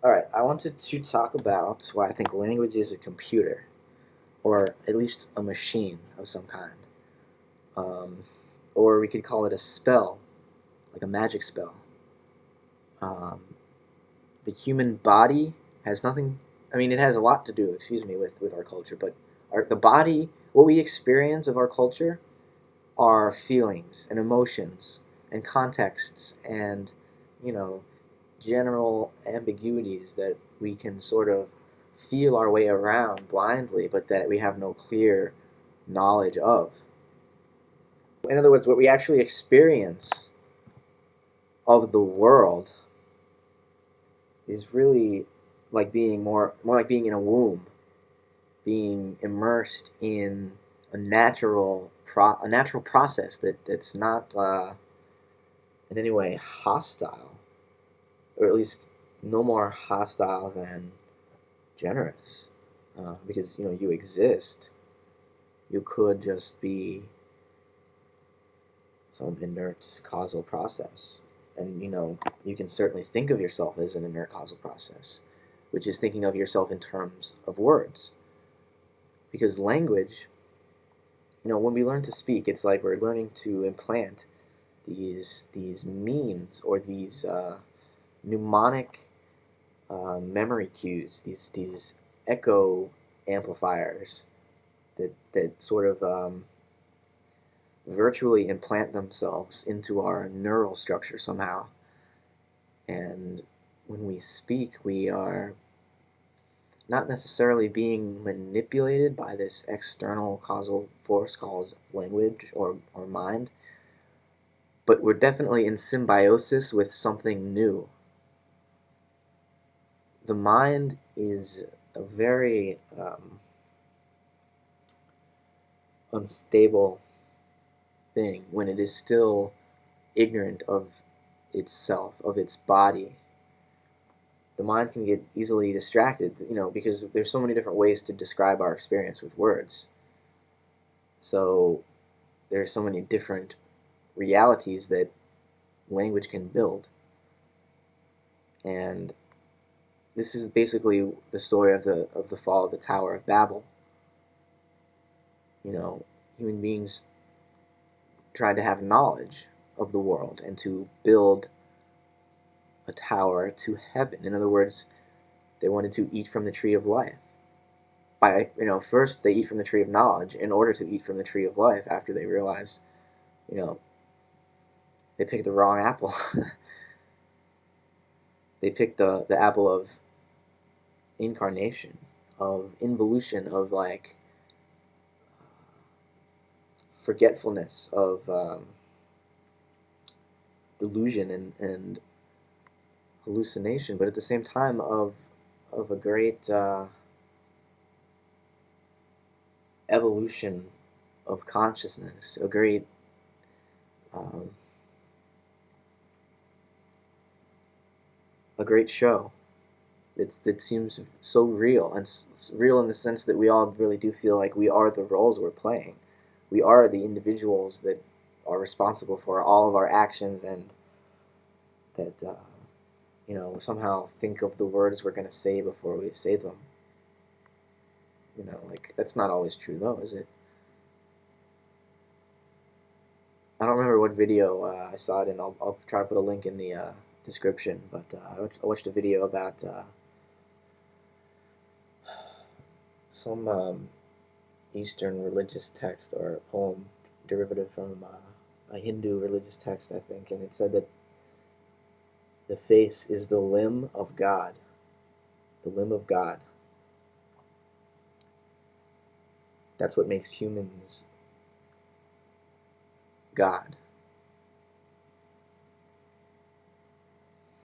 Alright, I wanted to talk about why I think language is a computer, or at least a machine of some kind. Um, or we could call it a spell, like a magic spell. Um, the human body has nothing, I mean, it has a lot to do, excuse me, with our culture, but the body, what we experience of our culture are feelings and emotions and contexts and, you know, general ambiguities that we can sort of feel our way around blindly, but that we have no clear knowledge of. In other words, what we actually experience of the world is really like being more like being in a womb, being immersed in a natural process that's not in any way hostile, or at least no more hostile than generous, because you exist. You could just be some inert causal process, and you can certainly think of yourself as an inert causal process, which is thinking of yourself in terms of words, because language, when we learn to speak, it's like we're learning to implant these memes or these mnemonic memory cues, these echo amplifiers that sort of virtually implant themselves into our neural structure somehow. And when we speak, we are not necessarily being manipulated by this external causal force called language or mind, but we're definitely in symbiosis with something new. The mind is a very unstable thing when it is still ignorant of itself, of its body. The mind can get easily distracted, because there's so many different ways to describe our experience with words. So there's so many different realities that language can build. And this is basically the story of the fall of the Tower of Babel. Human beings tried to have knowledge of the world and to build a tower to heaven. In other words, they wanted to eat from the tree of life. First they eat from the tree of knowledge in order to eat from the tree of life after they realize, you know, they picked the wrong apple. They picked the apple of incarnation, of involution, of like forgetfulness, of delusion and hallucination, but at the same time of a great evolution of consciousness, um, a great show that seems so real, and real in the sense that we all really do feel like we are the roles we're playing. We are the individuals that are responsible for all of our actions, and that somehow think of the words we're going to say before we say them. Like that's not always true though, is it? I don't remember what video I saw it in. I'll try to put a link in the description, but I watched a video about some Eastern religious text or a poem derivative from a Hindu religious text, I think, and it said that the face is the limb of God. The limb of God. That's what makes humans God.